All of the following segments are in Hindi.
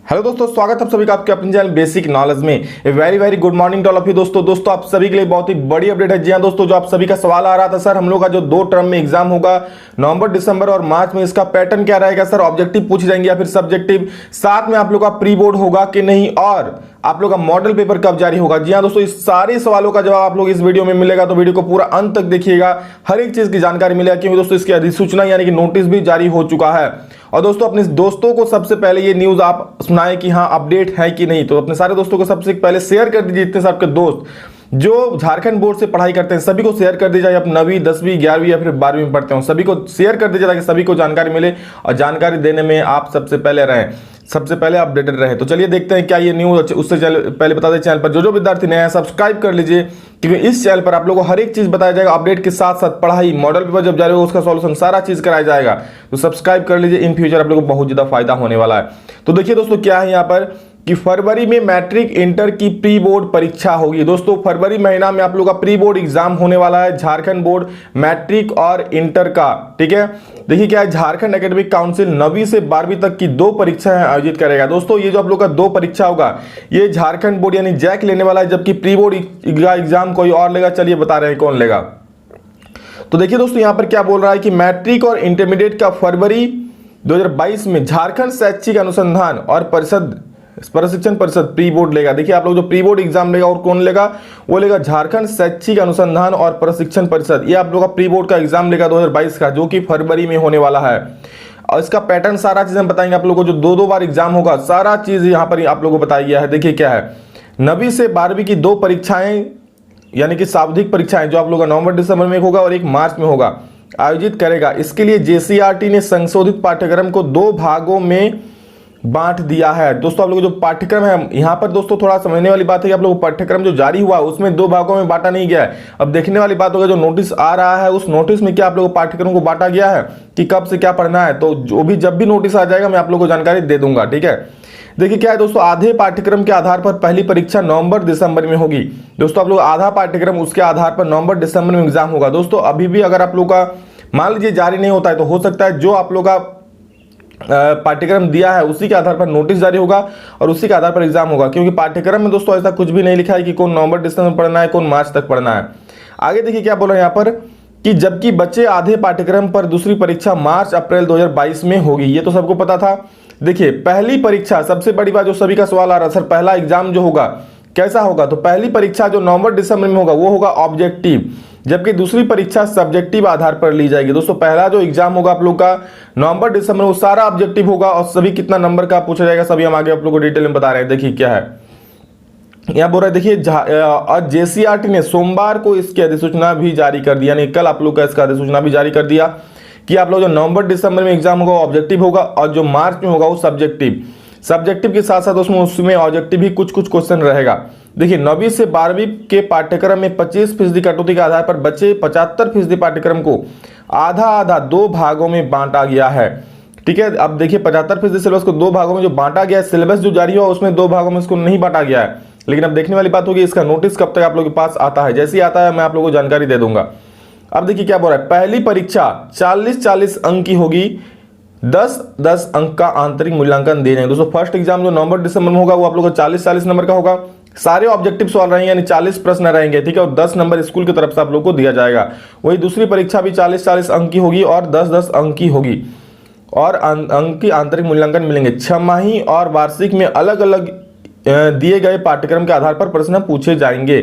हेलो दोस्तों, स्वागत है आप सभी का आपके अपने चैनल बेसिक नॉलेज में। A very very good morning to all of you. दोस्तों आप सभी के लिए बहुत ही बड़ी अपडेट है। जी हाँ दोस्तों, जो आप सभी का सवाल आ रहा था, सर हम लोग का जो 2 टर्म में एग्जाम होगा नवंबर, दिसंबर और मार्च में, इसका पैटर्न क्या रहेगा सर? ऑब्जेक्टिव पूछे जाएंगे या फिर सब्जेक्टिव? साथ में आप लोग का प्री बोर्ड होगा कि नहीं, और आप लोग का मॉडल पेपर कब जारी होगा? जी हाँ दोस्तों, इस सारे सवालों का जवाब आप लोग इस वीडियो में मिलेगा, तो वीडियो को पूरा अंत तक देखिएगा। हर एक चीज की जानकारी मिलेगा, क्योंकि दोस्तों इसकी अधिसूचना यानी कि नोटिस भी जारी हो चुका है। और दोस्तों अपने दोस्तों को सबसे पहले ये न्यूज आप सुनाए कि हाँ अपडेट है कि नहीं, तो अपने सारे दोस्तों को सबसे पहले शेयर कर दीजिए। इतने सबके दोस्त जो झारखंड बोर्ड से पढ़ाई करते हैं सभी को शेयर कर दीजिए। आप 9वीं 10वीं 11वीं या फिर 12वीं में पढ़ते हो, सभी को शेयर कर दीजिए ताकि सभी को जानकारी मिले और जानकारी देने में आप सबसे पहले रहें, सबसे पहले अपडेटेड रहे। तो चलिए देखते हैं क्या ये न्यूज। उससे पहले बता दें, चैनल पर जो विद्यार्थी नए हैं सब्सक्राइब कर लीजिए, क्योंकि इस चैनल पर आप लोगों को हर एक चीज बताया जाएगा। अपडेट के साथ साथ पढ़ाई, मॉडल पेपर जब जारी होगा उसका सॉल्यूशन, सारा चीज कराया जाएगा। तो सब्सक्राइब कर लीजिए, इन फ्यूचर आप लोगों को बहुत ज्यादा फायदा होने वाला है। तो देखिए दोस्तों क्या है यहाँ पर कि फरवरी में मैट्रिक इंटर की प्री बोर्ड परीक्षा होगी। दोस्तों फरवरी महीना में आप लोग का प्री बोर्ड एग्जाम होने वाला है, झारखंड बोर्ड मैट्रिक और इंटर का। ठीक है, देखिए क्या है, झारखंड एकेडमिक काउंसिल 9वीं से 12वीं तक की 2 परीक्षाएं आयोजित करेगा। दोस्तों ये जो आप लोग का 2 परीक्षा होगा, ये झारखंड बोर्ड यानी जैक लेने वाला है, जबकि प्री बोर्ड एग्जाम कोई और लेगा। चलिए बता रहे हैं कौन लेगा। तो देखिए दोस्तों यहाँ पर क्या बोल रहा है कि मैट्रिक और इंटरमीडिएट का फरवरी 2022 में झारखंड शैक्षिक अनुसंधान और प्रशिक्षण परिषद प्री बोर्ड लेगा। देखिए आप लोग जो प्री बोर्ड एग्जाम लेगा और कौन लेगा, वो लेगा झारखंड शैक्षिक अनुसंधान और प्रशिक्षण परिषद। ये आप लोग का प्री बोर्ड का एग्जाम लेगा 2022 का, जो कि फरवरी में होने वाला है। और इसका पैटर्न सारा चीज हम बताएंगे आप लोगों को। जो 2 बार एग्जाम होगा सारा चीज यहाँ पर आप लोगों को बताया गया है। देखिए क्या है, 9वीं से 12वीं की 2 परीक्षाएं यानी कि शाब्दिक परीक्षाएं, जो आप लोग का नवंबर दिसंबर में होगा और एक मार्च में होगा, आयोजित करेगा। इसके लिए जेसीईआरटी ने संशोधित पाठ्यक्रम को 2 भागों में बांट दिया है। दोस्तों आप लोग जो पाठ्यक्रम है यहाँ पर दोस्तों थोड़ा समझने वाली बात है कि आप लोग पाठ्यक्रम जो जारी हुआ उसमें 2 भागों में बांटा नहीं गया है। अब देखने वाली बात होगा, जो नोटिस आ रहा है उस नोटिस में क्या आप लोगों को पाठ्यक्रम को बांटा गया है कि कब से क्या पढ़ना है। तो जो भी जब भी नोटिस आ जाएगा मैं आप लोगों को जानकारी दे दूंगा। ठीक है, देखिए क्या है दोस्तों, आधे पाठ्यक्रम के आधार पर पहली परीक्षा नवंबर दिसंबर में होगी। दोस्तों आप लोग आधा पाठ्यक्रम उसके आधार पर नवंबर दिसंबर में एग्जाम होगा। दोस्तों अभी भी अगर आप लोग का मान लीजिए जारी नहीं होता है, तो हो सकता है जो आप लोग का पाठ्यक्रम दिया है उसी के आधार पर नोटिस जारी होगा और उसी के आधार पर एग्जाम होगा, क्योंकि पाठ्यक्रम में दोस्तों ऐसा कुछ भी नहीं लिखा है कि कौन नवंबर दिसंबर पढ़ना है, कौन मार्च तक पढ़ना है। आगे देखिए क्या बोल रहे हैं यहाँ पर कि जबकि बच्चे आधे पाठ्यक्रम पर दूसरी परीक्षा मार्च अप्रैल 2022 में होगी। ये तो सबको पता था। देखिए पहली परीक्षा, सबसे बड़ी बात जो सभी का सवाल आ रहा है, सर पहला एग्जाम जो होगा कैसा होगा? तो पहली परीक्षा जो नवंबर दिसंबर में होगा वो होगा ऑब्जेक्टिव, जबकि दूसरी परीक्षा सब्जेक्टिव आधार पर ली जाएगी। दोस्तों पहला जो एग्जाम होगा आप लोग का नवंबर दिसंबर में, वो सारा ऑब्जेक्टिव होगा और सभी कितना नंबर का पूछा जाएगा सभी हम आगे आप लोग को डिटेल में बता रहे हैं। देखिए क्या है यहाँ बोल रहा है, देखिए और जेसीईआरटी ने सोमवार को इसकी अधिसूचना भी जारी कर दिया, यानी कल आप लोग का इसका अधिसूचना भी जारी कर दिया कि आप लोग जो नवंबर दिसंबर में एग्जाम होगा ऑब्जेक्टिव होगा और जो मार्च में होगा वो सब्जेक्टिव के साथ साथ उसमें ऑब्जेक्टिव भी कुछ क्वेश्चन रहेगा। देखिए 9वीं से 12वीं के पाठ्यक्रम में 25% कटौती के आधार पर बचे 75% पाठ्यक्रम को आधा 2 भागों में बांटा गया है। ठीक है, अब देखिए 75% सिलेबस को 2 भागों में जो बांटा गया है, सिलेबस जो जारी हुआ उसमें 2 भागों में इसको नहीं बांटा गया है। लेकिन अब देखने वाली बात होगी इसका नोटिस कब तक आप लोगों के पास आता है। जैसे ही आता है मैं आप लोगों को जानकारी दे दूंगा। अब देखिए क्या बोल रहा है, पहली परीक्षा 40 अंक की होगी, 10 अंक का आंतरिक मूल्यांकन दे रहे हैं। दोस्तों फर्स्ट एग्जाम जो नवंबर दिसंबर में होगा वो आप लोगों को 40 नंबर का होगा। सारे ऑब्जेक्टिव सवाल रहेंगे, यानी 40 प्रश्न रहेंगे। ठीक है, और 10 नंबर स्कूल की तरफ से आप लोग को दिया जाएगा। वही दूसरी परीक्षा भी 40 अंक की होगी और 10 अंक की होगी और अंक की आंतरिक मूल्यांकन मिलेंगे। 6 माही और वार्षिक में अलग अलग दिए गए पाठ्यक्रम के आधार पर प्रश्न पूछे जाएंगे।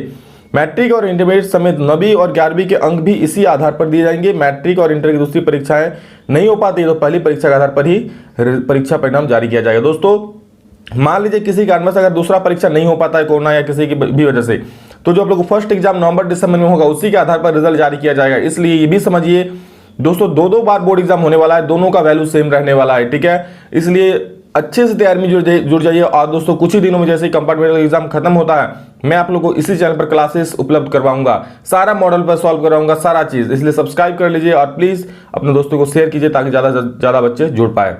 मैट्रिक और इंटरमीडिएट समेत 9वीं और 11वीं के अंक भी इसी आधार पर दिए जाएंगे। मैट्रिक और इंटर की दूसरी परीक्षाएं नहीं हो पाती तो पहली परीक्षा के आधार पर ही परीक्षा परिणाम जारी किया जाएगा। दोस्तों मान लीजिए किसी कारण से अगर दूसरा परीक्षा नहीं हो पाता है, कोरोना या किसी की भी वजह से, तो जो आप लोग फर्स्ट एग्जाम नवंबर दिसंबर में होगा उसी के आधार पर रिजल्ट जारी किया जाएगा। इसलिए ये भी समझिए दोस्तों 2 बार बोर्ड एग्जाम होने वाला है, दोनों का वैल्यू सेम रहने वाला है। ठीक है, इसलिए अच्छे से तैयारी में जुड़ जाइए। और दोस्तों कुछ ही दिनों में जैसे ही कंपार्टमेंटल एग्जाम खत्म होता है, मैं आप लोगों को इसी चैनल पर क्लासेस उपलब्ध करवाऊंगा, सारा मॉडल पर सॉल्व करवाऊंगा सारा चीज। इसलिए सब्सक्राइब कर लीजिए और प्लीज अपने दोस्तों को शेयर कीजिए ताकि ज्यादा बच्चे जुड़ पाए।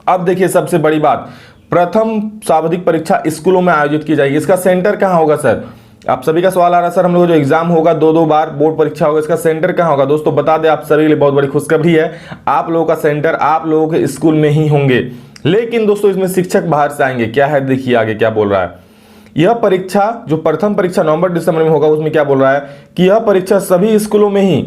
अब देखिए सबसे बड़ी बात, प्रथम शाब्दिक परीक्षा स्कूलों में आयोजित की जाएगी। इसका सेंटर कहाँ होगा सर? आप सभी का सवाल आ रहा है, सर हम लोग जो एग्जाम होगा 2 बार बोर्ड परीक्षा होगा, इसका सेंटर कहाँ होगा? दोस्तों बता दें आप सभी के लिए बहुत बड़ी खुशखबरी है, आप लोगों का सेंटर आप लोगों के स्कूल में ही होंगे। लेकिन दोस्तों इसमें शिक्षक बाहर से आएंगे। क्या है, देखिए आगे क्या बोल रहा है। यह परीक्षा जो प्रथम परीक्षा नवंबर दिसंबर में होगा, उसमें क्या बोल रहा है कि यह परीक्षा सभी स्कूलों में ही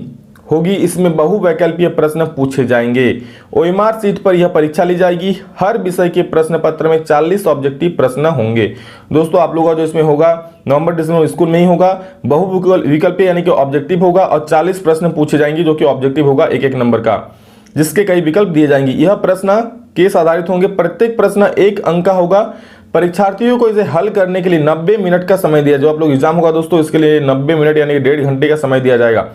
होगी। इसमें बहुवैकल्पीय प्रश्न पूछे जाएंगे। ओएमआर सीट पर यह परीक्षा ली जाएगी। हर विषय के प्रश्न पत्र में 40 ऑब्जेक्टिव प्रश्न होंगे। दोस्तों आप लोगों का जो इसमें होगा नवंबर दिसंबर स्कूल में ही होगा, बहुविकल्पीय यानी कि ऑब्जेक्टिव होगा और 40 प्रश्न पूछे जाएंगे जो कि ऑब्जेक्टिव होगा एक एक नंबर का, जिसके कई विकल्प दिए जाएंगे। यह प्रश्न केस आधारित होंगे। प्रत्येक प्रश्न 1 अंक का होगा। परीक्षार्थियों को इसे हल करने के लिए 90 मिनट का समय दिया। जो आप लोग एग्जाम होगा दोस्तों, इसके लिए 90 मिनट यानी 1.5 घंटे का समय दिया जाएगा।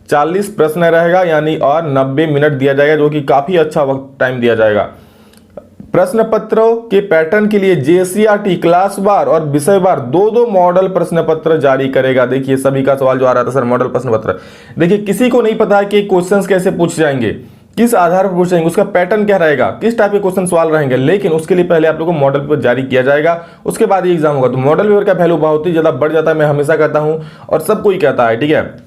40 प्रश्न रहेगा यानी और 90 मिनट दिया जाएगा, जो कि काफी अच्छा वक्त टाइम दिया जाएगा। प्रश्न पत्रों के पैटर्न के लिए जेसीईआरटी क्लास वार और विषय वार 2-2 मॉडल प्रश्न पत्र जारी करेगा। देखिए सभी का सवाल जो आ रहा था सर मॉडल प्रश्न पत्र, देखिए किसी को नहीं पता है कि क्वेश्चंस कैसे पूछे जाएंगे, किस आधार पर पूछेंगे, उसका पैटर्न क्या रहेगा, किस टाइप के क्वेश्चन सवाल रहेंगे, लेकिन उसके लिए पहले आप लोगों को मॉडल पेपर जारी किया जाएगा, उसके बाद ये एग्जाम होगा। तो मॉडल पेपर का वैल्यू बहुत ही ज्यादा बढ़ जाता है, मैं हमेशा कहता हूं और सब कोई कहता है, ठीक है।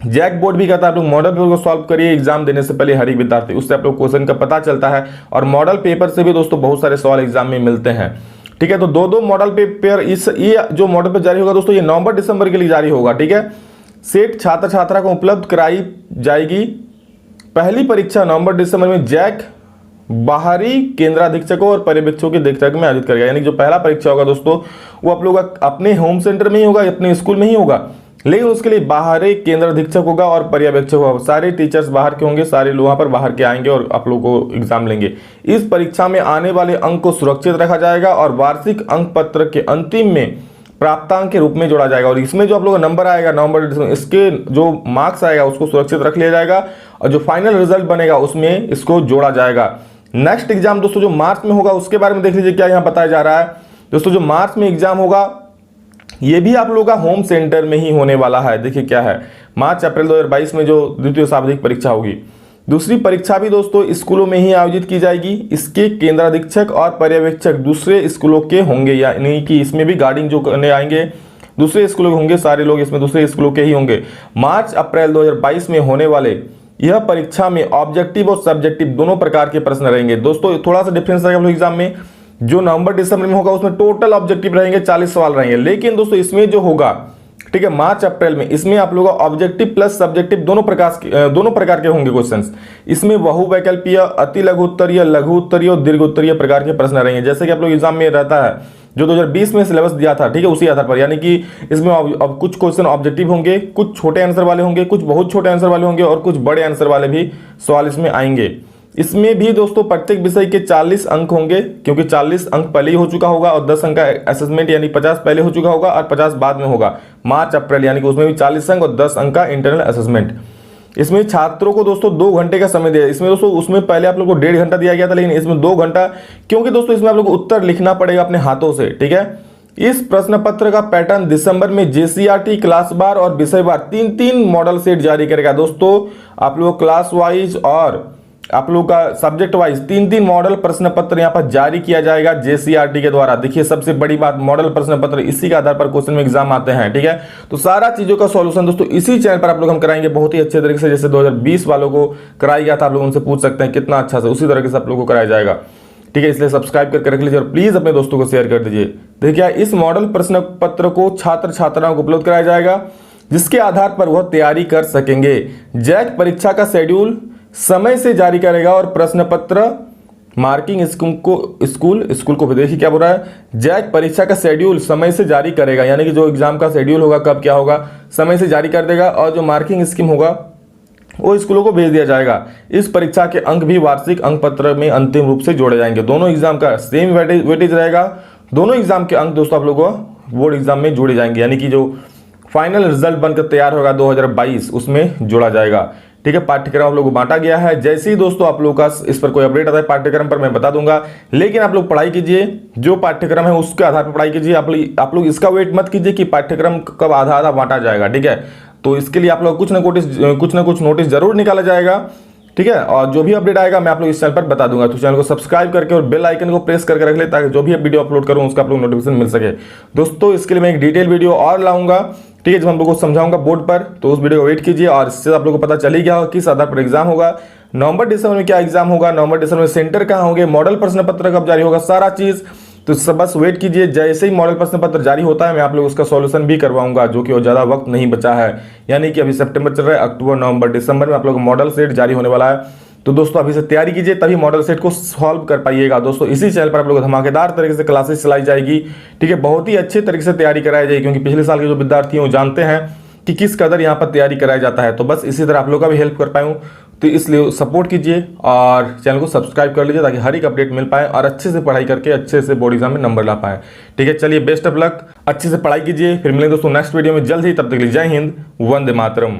जैक बोर्ड भी कहता है आप लोग मॉडल पेपर को सॉल्व करिए एग्जाम देने से पहले हर एक विद्यार्थी, उससे आप लोग क्वेश्चन का पता चलता है। और मॉडल पेपर से भी दोस्तों बहुत सारे सवाल एग्जाम में मिलते हैं, ठीक है। तो 2-2 मॉडल पेपर ये जो मॉडल पेपर जारी होगा दोस्तों, ये नवंबर दिसंबर के लिए जारी होगा, ठीक है। सेट छात्र छात्रा को उपलब्ध कराई जाएगी। पहली परीक्षा नवंबर दिसंबर में जैक बाहरी केंद्राधीक्षकों और पर्यवेक्षकों की देखरेख में आयोजित करेगा। यानी जो पहला परीक्षा होगा दोस्तों, वो आप लोग अपने होम सेंटर में ही होगा, अपने स्कूल में ही होगा, लेकिन उसके लिए बाहरी केंद्राधीक्षक होगा और पर्यवेक्षक होगा। सारे टीचर्स बाहर के होंगे, सारे लोग वहां पर बाहर के आएंगे और आप लोग को एग्जाम लेंगे। इस परीक्षा में आने वाले अंक को सुरक्षित रखा जाएगा और वार्षिक अंक पत्र के अंतिम में प्राप्तांक के रूप में जोड़ा जाएगा। और इसमें जो आप लोगों का नंबर आएगा नवंबर दिसंबर, इसके जो मार्क्स आएगा उसको सुरक्षित रख लिया जाएगा और जो फाइनल रिजल्ट बनेगा उसमें इसको जोड़ा जाएगा। नेक्स्ट एग्जाम दोस्तों जो मार्च में होगा उसके बारे में देख लीजिए क्या यहाँ बताया जा रहा है। दोस्तों जो मार्च में एग्जाम होगा ये भी आप लोगों का होम सेंटर में ही होने वाला है। देखिए क्या है, मार्च अप्रैल 2022 में जो द्वितीय साप्ताहिक परीक्षा होगी। दूसरी परीक्षा भी दोस्तों स्कूलों में ही आयोजित की जाएगी। इसके केंद्राधीक्षक और पर्यवेक्षक दूसरे स्कूलों के होंगे, यानी कि इसमें भी गार्डिंग जो करने आएंगे दूसरे स्कूलों के होंगे, सारे लोग इसमें दूसरे स्कूलों के ही होंगे। मार्च अप्रैल 2022 में होने वाले यह परीक्षा में ऑब्जेक्टिव और सब्जेक्टिव दोनों प्रकार के प्रश्न रहेंगे। दोस्तों थोड़ा सा डिफरेंस रहेगा एग्जाम में, जो नवंबर दिसंबर में होगा उसमें टोटल ऑब्जेक्टिव रहेंगे 40 सवाल रहेंगे, लेकिन दोस्तों इसमें जो होगा, ठीक है, मार्च अप्रैल में इसमें आप लोगों का ऑब्जेक्टिव प्लस सब्जेक्टिव दोनों प्रकार के होंगे क्वेश्चंस। इसमें बहुवैकल्पीय, अति लघु उत्तरीय, लघु उत्तरीय और दीर्घ उत्तरीय प्रकार के प्रश्न रहेंगे। जैसे कि आप लोग एग्जाम में रहता है जो 2020 में सिलेबस दिया था, ठीक है, उसी आधार पर, यानी कि इसमें अब कुछ क्वेश्चन ऑब्जेक्टिव होंगे, कुछ छोटे आंसर वाले होंगे, कुछ बहुत छोटे आंसर वाले होंगे और कुछ बड़े आंसर वाले भी सवाल इसमें आएंगे। इसमें भी दोस्तों प्रत्येक विषय के 40 अंक होंगे, क्योंकि 40 अंक पहले ही हो चुका होगा और 10 अंक का असेसमेंट यानी 50 पहले हो चुका होगा और 50 बाद में होगा मार्च अप्रैल, यानी कि उसमें भी 40 अंक और 10 अंक का इंटरनल असेसमेंट। इसमें छात्रों को दोस्तों 2 घंटे का समय दिया। इसमें दोस्तों उसमें पहले आप लोग को 1.5 घंटा दिया गया था, लेकिन इसमें 2 घंटा, क्योंकि दोस्तों इसमें आप लोग को उत्तर लिखना पड़ेगा अपने हाथों से, ठीक है। इस प्रश्न पत्र का पैटर्न दिसंबर में जेसीईआरटी क्लास वार और विषय वार 3-3 मॉडल सेट जारी करेगा। दोस्तों आप लोग क्लास वाइज और आप लोग का सब्जेक्ट वाइज 3-3 मॉडल प्रश्न पत्र यहाँ पर जारी किया जाएगा जेसीईआरटी के द्वारा। देखिए सबसे बड़ी बात, मॉडल प्रश्न पत्र इसी के आधार पर क्वेश्चन में एग्जाम आते हैं, ठीक है। तो सारा चीजों का सॉल्यूशन दोस्तों इसी चैनल पर आप लोग हम कराएंगे बहुत ही अच्छे तरीके से। जैसे 2020 वालों को कराया गया था, आप लोग उनसे पूछ सकते हैं कितना अच्छा से, उसी तरीके से आप लोग को कराया जाएगा, ठीक है। इसलिए सब्सक्राइब करके रख लीजिए और प्लीज अपने दोस्तों को शेयर कर दीजिए। देखिए इस मॉडल प्रश्न पत्र को छात्र छात्राओं को उपलब्ध कराया जाएगा, जिसके आधार पर वह तैयारी कर सकेंगे। जैक परीक्षा का शेड्यूल समय से जारी करेगा और प्रश्न पत्र मार्किंग स्कूल को देखिए क्या बोल रहा है, जैक परीक्षा का शेड्यूल समय से जारी करेगा, यानी कि जो एग्जाम का शेड्यूल होगा कब क्या होगा समय से जारी कर देगा, और जो मार्किंग स्कीम होगा वो स्कूलों को भेज दिया जाएगा। इस परीक्षा के अंक भी वार्षिक अंक पत्र में अंतिम रूप से जोड़े जाएंगे। दोनों एग्जाम का सेम वेटेज रहेगा, दोनों एग्जाम के अंक दोस्तों आप लोगों को बोर्ड एग्जाम में जोड़े जाएंगे, यानी कि जो फाइनल रिजल्ट बनकर तैयार होगा 2022 उसमें जोड़ा जाएगा, ठीक है। पाठ्यक्रम आप लोगों को बांटा गया है। जैसे ही दोस्तों आप लोग का इस पर कोई अपडेट आता है पाठ्यक्रम पर मैं बता दूंगा, लेकिन आप लोग पढ़ाई कीजिए, जो पाठ्यक्रम है उसके आधार पर पढ़ाई कीजिए। आप लोग इसका वेट मत कीजिए कि पाठ्यक्रम कब आधा आधा बांटा जाएगा, ठीक है। तो इसके लिए आप लोग कुछ ना कुछ नोटिस जरूर निकाला जाएगा, ठीक है। और जो भी अपडेट आएगा मैं आप लोग इस चैनल पर बता दूंगा। तो चैनल को सब्सक्राइब करके और बेल आइकन को प्रेस करके रख ले, ताकि जो भी वीडियो अपलोड करूं उसका आप लोग नोटिफिकेशन मिल सके। दोस्तों इसके लिए मैं एक डिटेल वीडियो और लाऊंगा, ठीक है। जब हम लोग को समझाऊंगा बोर्ड पर तो उस वीडियो को वेट कीजिए, और इससे आप लोग को पता चल ही गया होगा किस आधार पर एग्जाम होगा, नवंबर दिसंबर में क्या एग्जाम होगा, नवंबर दिसंबर में सेंटर कहाँ होंगे, मॉडल प्रश्न पत्र कब जारी होगा, सारा चीज। तो सब बस वेट कीजिए, जैसे ही मॉडल प्रश्न पत्र जारी होता है मैं आप लोग उसका सॉल्यूशन भी करवाऊंगा, जो कि और ज्यादा वक्त नहीं बचा है। यानी कि अभी सितंबर चल रहा है, अक्टूबर नवंबर दिसंबर में आप लोग का मॉडल सेट जारी होने वाला है। तो दोस्तों अभी से तैयारी कीजिए, तभी मॉडल सेट को सॉल्व कर पाइएगा। दोस्तों इसी चैनल पर आप लोग धमाकेदार तरीके से क्लासेस चलाई जाएगी, ठीक है। बहुत ही अच्छे तरीके से तैयारी कराई जाएगी, क्योंकि पिछले साल के जो विद्यार्थी हैं वो जानते हैं कि किस कदर यहाँ पर तैयारी कराया जाता है। तो बस इसी तरह आप लोग का भी हेल्प कर पाऊँ, तो इसलिए सपोर्ट कीजिए और चैनल को सब्सक्राइब कर लीजिए, ताकि हर एक अपडेट मिल पाए और अच्छे से पढ़ाई करके अच्छे से बोर्ड एग्जाम में नंबर ला पाए, ठीक है। चलिए बेस्ट ऑफ लक, अच्छे से पढ़ाई कीजिए, फिर मिलेंगे दोस्तों नेक्स्ट वीडियो में जल्द ही। तब तक के लिए जय हिंद, वंदे मातरम।